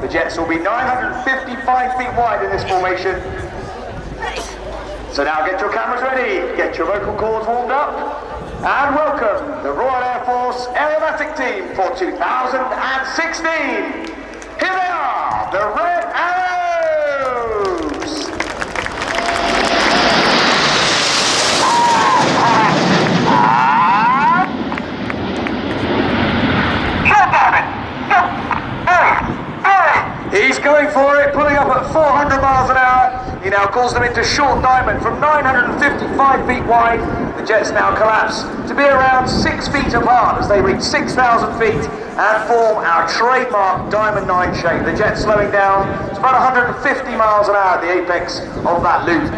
The jets will be 955 feet wide in this formation. So now get your cameras ready, get your vocal cords warmed up, and welcome the Royal Air Force Aerobatic Team for 2016. Here they are, the Red Arrows! He's going for it, pulling up at 400 miles an hour. He now calls them into short diamond from 955 feet wide. The jets now collapse to be around 6 feet apart as they reach 6,000 feet and form our trademark Diamond 9 shape. The jet slowing down to about 150 miles an hour at the apex of that loop.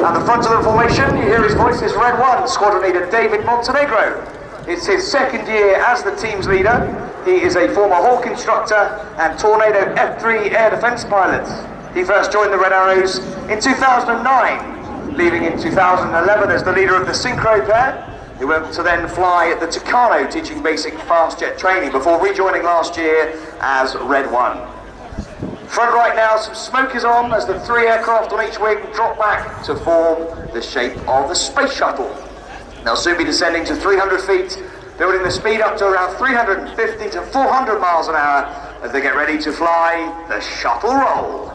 At the front of the formation, you hear his voice, is Red 1 squadron leader David Montenegro. It's his second year as the team's leader. He is a former Hawk instructor and Tornado F3 air defense pilot. He first joined the Red Arrows in 2009, leaving in 2011 as the leader of the Synchro pair. He went to then fly at the Tucano, teaching basic fast jet training before rejoining last year as Red 1. Front right now, some smoke is on as the 3 aircraft on each wing drop back to form the shape of the space shuttle. They'll soon be descending to 300 feet, building the speed up to around 350 to 400 miles an hour as they get ready to fly the shuttle roll.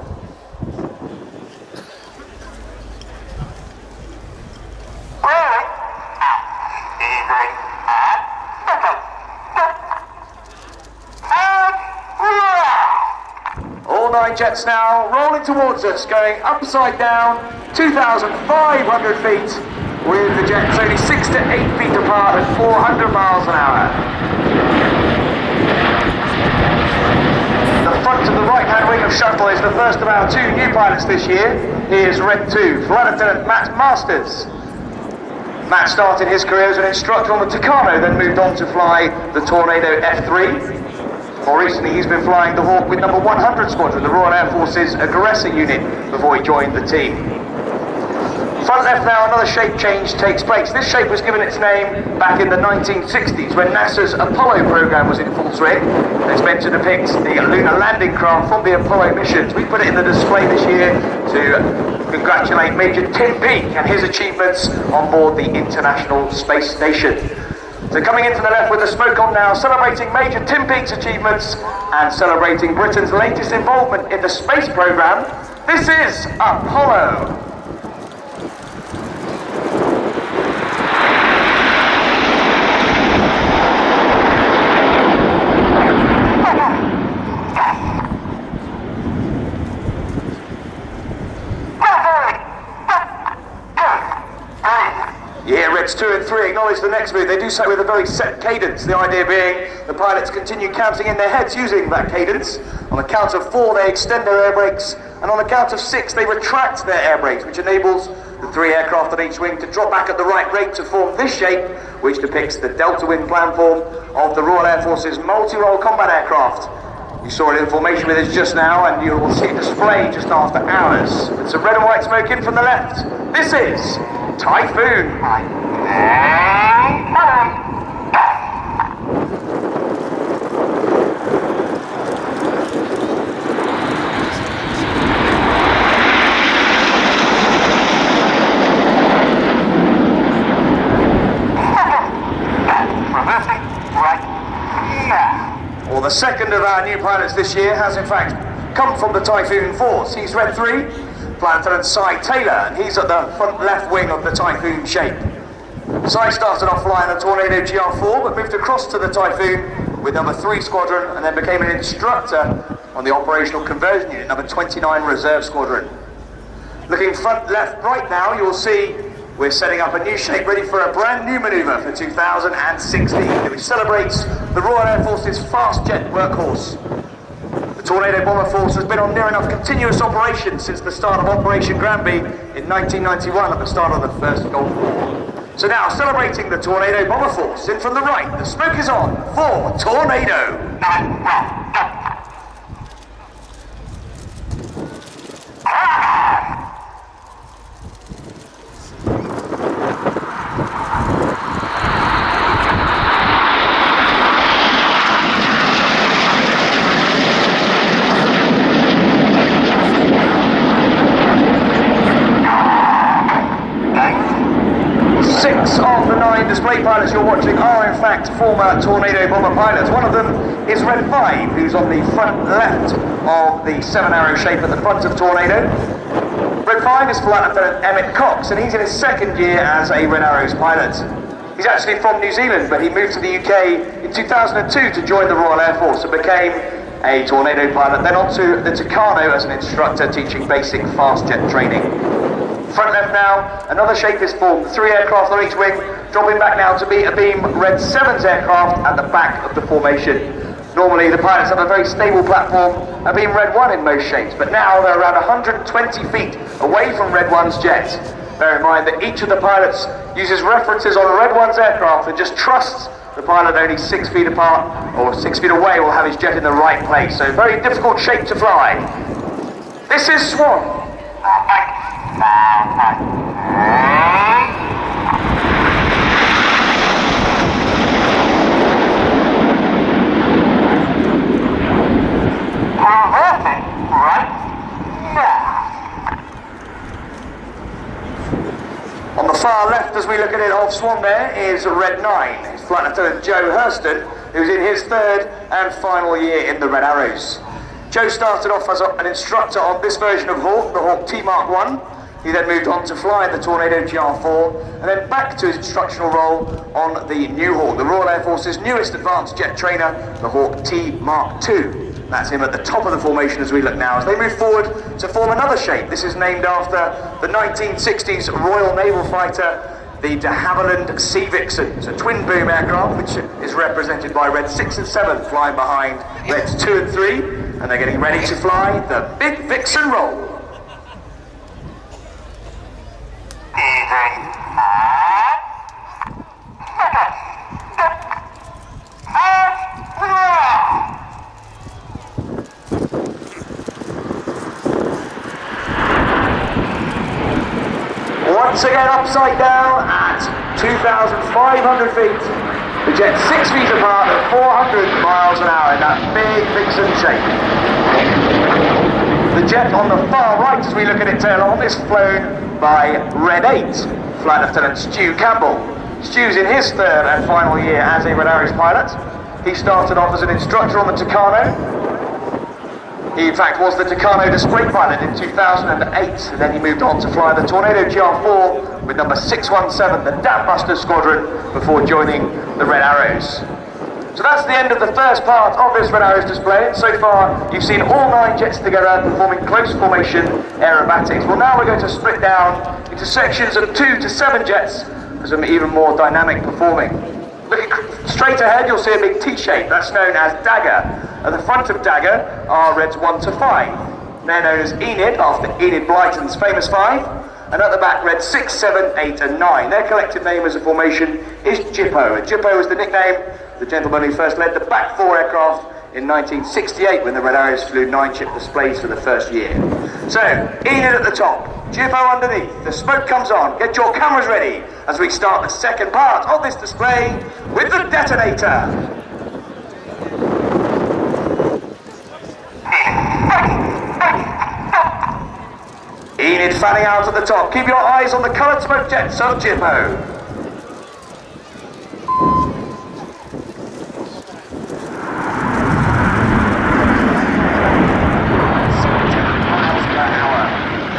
All 9 jets now rolling towards us, going upside down, 2,500 feet, with the jets only 6 to 8 feet apart at 400 miles an hour. The front of the right-hand wing of shuttle is the first of our 2 new pilots this year. Here's Red 2, Flight Lieutenant Matt Masters. Matt started his career as an instructor on the Tucano, then moved on to fly the Tornado F3. More recently, he's been flying the Hawk with number 100 Squadron, the Royal Air Force's aggressor unit, before he joined the team. Front left now, another shape change takes place. This shape was given its name back in the 1960s when NASA's Apollo program was in full swing. It's meant to depict the lunar landing craft from the Apollo missions. We put it in the display this year to congratulate Major Tim Peake and his achievements on board the International Space Station. So coming into the left with the smoke on now, celebrating Major Tim Peake's achievements and celebrating Britain's latest involvement in the space program, this is Apollo. Yeah, Reds 2 and 3 acknowledge the next move. They do so with a very set cadence. The idea being the pilots continue counting in their heads using that cadence. On the count of 4, they extend their air brakes, and on the count of 6, they retract their air brakes, which enables the 3 aircraft on each wing to drop back at the right rate to form this shape, which depicts the delta wing planform of the Royal Air Force's multi-role combat aircraft. You saw it in formation with us just now, and you will see it display just after hours. With some red and white smoke in from the left. This is Typhoon. Well, the second of our new pilots this year has in fact come from the Typhoon Force. He's Red 3, Flight Lieutenant Cy Taylor, and he's at the front left wing of the Typhoon shape. Cy started off flying the Tornado GR4, but moved across to the Typhoon with number 3 Squadron, and then became an instructor on the Operational Conversion Unit, number 29 Reserve Squadron. Looking front, left, right now, you'll see we're setting up a new shape ready for a brand new manoeuvre for 2016, which celebrates the Royal Air Force's fast jet workhorse. The Tornado Bomber Force has been on near enough continuous operation since the start of Operation Granby in 1991 at the start of the First Gulf War. So now, celebrating the Tornado Bomber Force, in from the right, the smoke is on for Tornado. display pilots you're watching are in fact former Tornado bomber pilots. One of them is Red 5, who's on the front left of the 7-arrow shape at the front of Tornado. Red 5 is Flight Lieutenant Emmett Cox, and he's in his second year as a Red Arrows pilot. He's actually from New Zealand, but he moved to the UK in 2002 to join the Royal Air Force and became a Tornado pilot, then onto the Tucano as an instructor teaching basic fast jet training. Front left now, another shape is formed, 3 aircraft on each wing, dropping back now to be a beam Red 7's aircraft at the back of the formation. Normally the pilots have a very stable platform, a beam Red 1 in most shapes, but now they're around 120 feet away from Red 1's jet. Bear in mind that each of the pilots uses references on Red 1's aircraft and just trusts the pilot only 6 feet apart or 6 feet away will have his jet in the right place. So very difficult shape to fly. This is Swan. On the far left, as we look at it, of Swan there is Red 9. It's Flight Lieutenant Joe Hurston, who's in his third and final year in the Red Arrows. Joe started off as an instructor on this version of Hawk, the Hawk T Mark 1. He then moved on to fly the Tornado GR4, and then back to his instructional role on the new Hawk, the Royal Air Force's newest advanced jet trainer, the Hawk T Mark 2. That's him at the top of the formation as we look now. As they move forward to form another shape. This is named after the 1960s Royal Naval fighter, the de Havilland Sea Vixen. It's a twin boom aircraft which is represented by Red 6 and 7 flying behind Reds 2 and 3, and they're getting ready to fly the Big Vixen roll. Once again upside down at 2,500 feet. The jet 6 feet apart at 400 miles an hour in that big Vixen shape. The jet on the far right, as we look at it tail on, is flown by Red 8, Flight Lieutenant Stu Campbell. Stu's in his third and final year as a Red Arrows pilot. He started off as an instructor on the Tucano. He in fact was the Tucano display pilot in 2008, and then he moved on to fly the Tornado GR4 with number 617, the Dambuster Squadron, before joining the Red Arrows. So that's the end of the first part of this Red Arrows display, and so far you've seen all 9 jets together performing close formation aerobatics. Well, now we're going to split down into sections of 2 to 7 jets for some even more dynamic performing. Looking straight ahead, you'll see a big T-shape. That's known as Dagger. At the front of Dagger are Reds 1 to 5. They're known as Enid, after Enid Blyton's famous 5. And at the back, Reds 6, 7, 8 and 9. Their collective name as a formation is Jippo. And Jippo is the nickname of the gentleman who first led the back 4 aircraft in 1968 when the Red Arrows flew 9-ship displays for the first year. So, Enid at the top, Jippo underneath, the smoke comes on, get your cameras ready as we start the second part of this display with the detonator. Enid fanning out at the top. Keep your eyes on the coloured smoke jets of Jippo.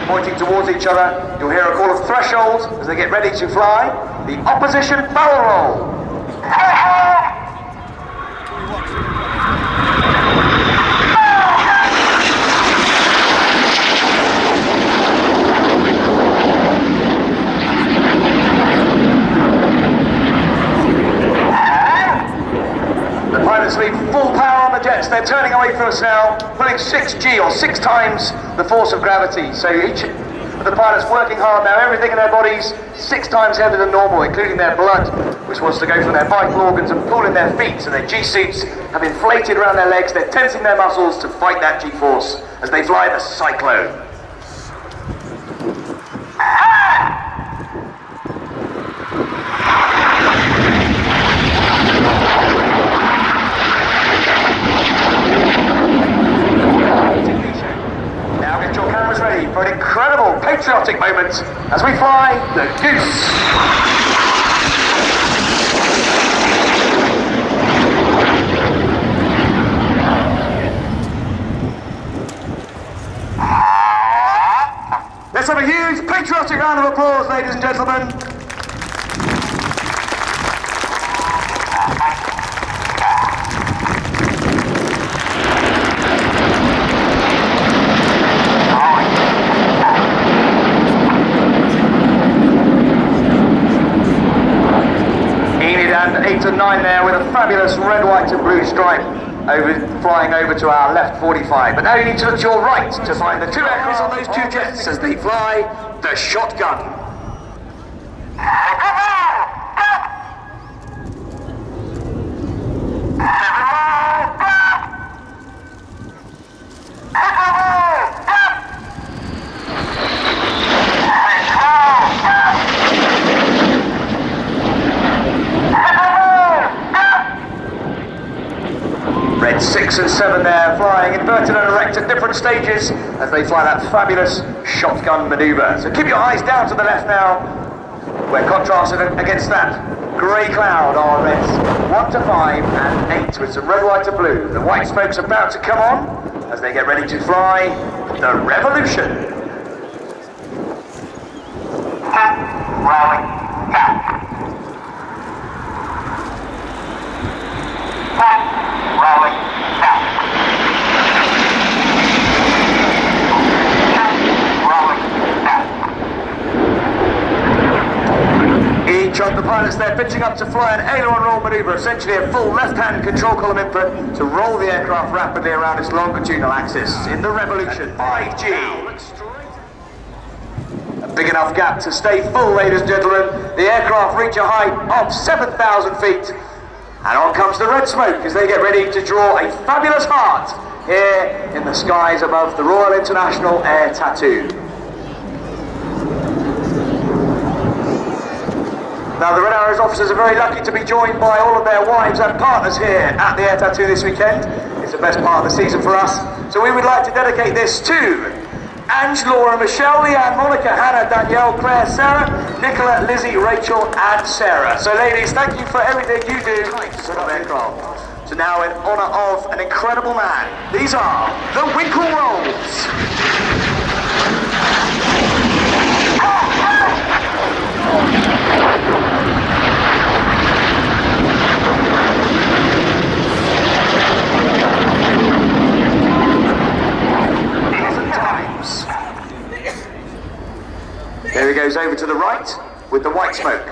Pointing towards each other, you'll hear a call of threshold as they get ready to fly the opposition barrel roll. The pilots leave full power on the jets. They're turning away from us now, pulling 6G or 6 times the force of gravity. So each of the pilots working hard now, everything in their bodies 6 times heavier than normal, including their blood, which wants to go from their vital organs and pull in their feet. So their G-suits have inflated around their legs. They're tensing their muscles to fight that G-force as they fly the Cyclone. For an incredible patriotic moment as we fly the Goose. a huge patriotic round of applause, ladies and gentlemen. And 8 and 9 there with a fabulous red, white and blue stripe flying over to our left 45. But now you need to look to your right to find the two echoes on those two jets as they fly the shotgun. Red 6 and 7 there, flying inverted and erect at different stages as they fly that fabulous shotgun manoeuvre. So keep your eyes down to the left now. We're contrasted against that grey cloud are reds 1 to 5 and 8 with some red, white and blue. The white smoke's about to come on as they get ready to fly the Revolution. Each of the pilots there pitching up to fly an aileron roll manoeuvre, essentially a full left-hand control column input to roll the aircraft rapidly around its longitudinal axis in the Revolution 5G. A big enough gap to stay full, ladies and gentlemen. The aircraft reach a height of 7,000 feet. And on comes the red smoke as they get ready to draw a fabulous heart here in the skies above the Royal International Air Tattoo. Now the Red Arrows officers are very lucky to be joined by all of their wives and partners here at the Air Tattoo this weekend. It's the best part of the season for us. So we would like to dedicate this to Ange, Laura, Michelle, Leanne, Monica, Hannah, Danielle, Claire, Sarah, Nicola, Lizzie, Rachel and Sarah. So ladies, thank you for everything you do to set up aircraft. So now in honour of an incredible man, these are the Winkle Rolls. There he goes over to the right with the white smoke.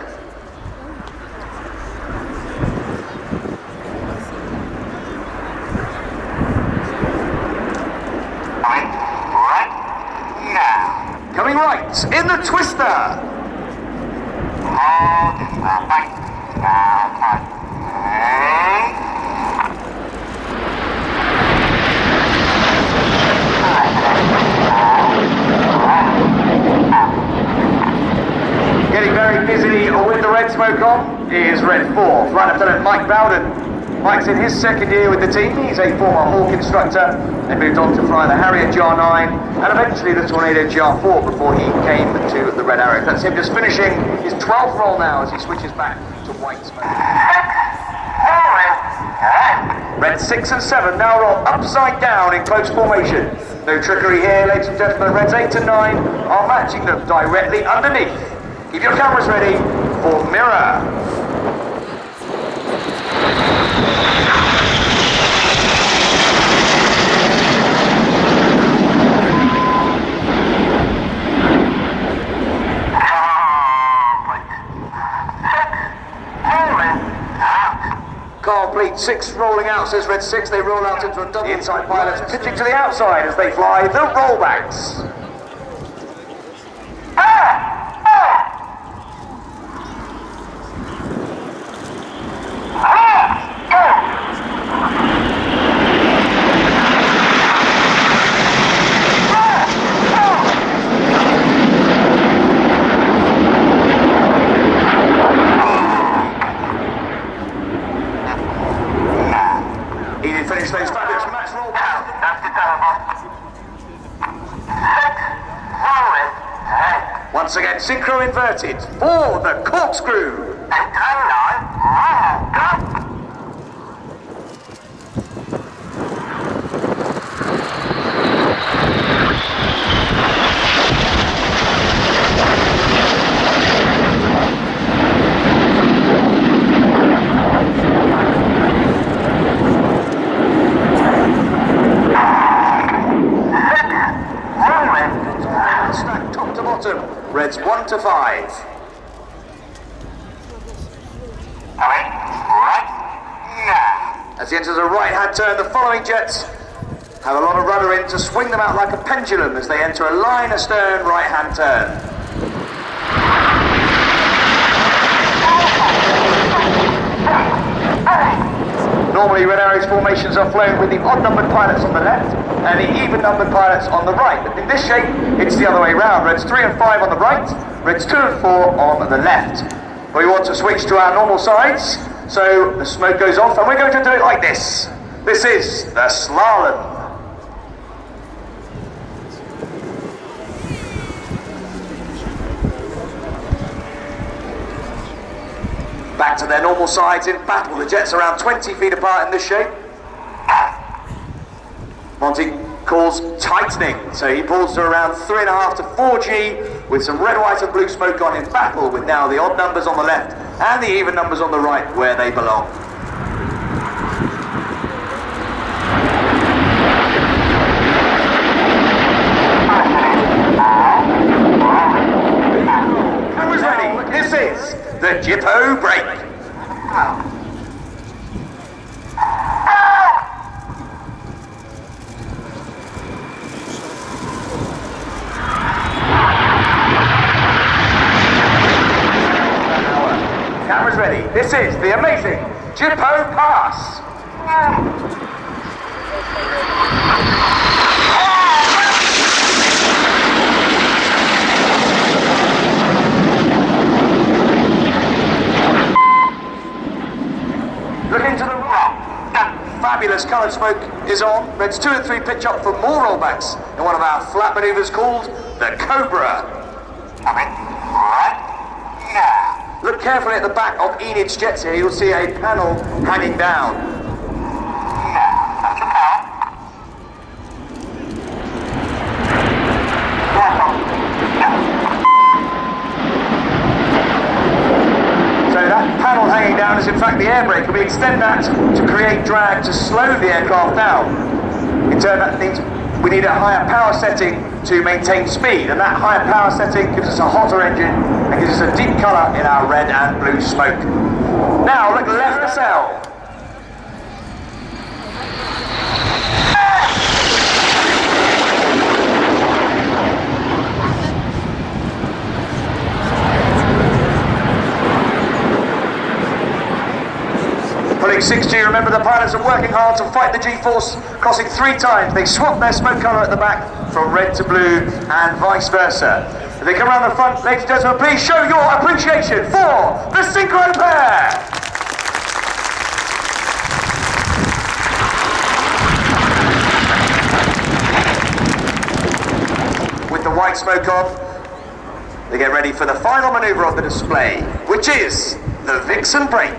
Coming right in the twister. Getting very busy with the red smoke on is Red 4, Flight Lieutenant Mike Bowden. Mike's in his second year with the team. He's a former Hawk instructor and moved on to fly the Harriet JAR 9 and eventually the Tornado JAR 4 before he came to the Red Arrow. That's him just finishing his 12th roll now as he switches back to white smoke. Red 6 and 7 now roll upside down in close formation. No trickery here, ladies and gentlemen. Reds 8 and 9 are matching them directly underneath. Keep your cameras ready for mirror. Complete 6 rolling out, says Red 6. They roll out into a double. The inside pilots pitching to the outside as they fly the rollbacks. Finish those fabulous max roll. Once again, synchro inverted for the corkscrew. Reds 1 to 5. Coming right now. As he enters a right-hand turn, the following jets have a lot of rudder in to swing them out like a pendulum as they enter a line astern right-hand turn. Normally Red Arrow's formations are flown with the odd-numbered pilots on the left and the even-numbered pilots on the right. But in this shape, it's the other way round. Reds 3 and 5 on the right, Reds 2 and 4 on the left. We want to switch to our normal sides, so the smoke goes off, and we're going to do it like this. This is the slalom. Back to their normal sides in battle. The jets are around 20 feet apart in this shape. Monty calls tightening, so he pulls to around 3.5 to 4G with some red, white and blue smoke on in battle, with now the odd numbers on the left and the even numbers on the right where they belong. Cameras ready. This is the Jippo break. Cameras ready. This is the amazing Jippo pass. Looking to the right. Fabulous coloured smoke is on. Reds 2 and 3 pitch up for more rollbacks in one of our flat manoeuvres called the Cobra. Coming right now. Look carefully at the back of Enid's jets here. You'll see a panel hanging down. Now, that's the power. So that panel hanging down is in fact the air brake, and we extend that to create drag to slow the aircraft down. In turn, that means we need a higher power setting to maintain speed, and that higher power setting gives us a hotter engine and gives us a deep colour in our red and blue smoke. Now look left to cell. Pulling 6G, remember the pilots are working hard to fight the G-force, crossing 3 times. They swap their smoke colour at the back from red to blue and vice versa. If they come around the front, ladies and gentlemen, please show your appreciation for the synchro pair. With the white smoke on, they get ready for the final manoeuvre of the display, which is the Vixen break.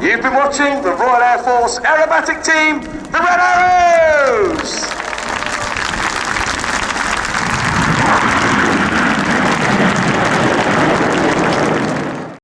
You've been watching the Royal Air Force aerobatic team, the Red Arrows!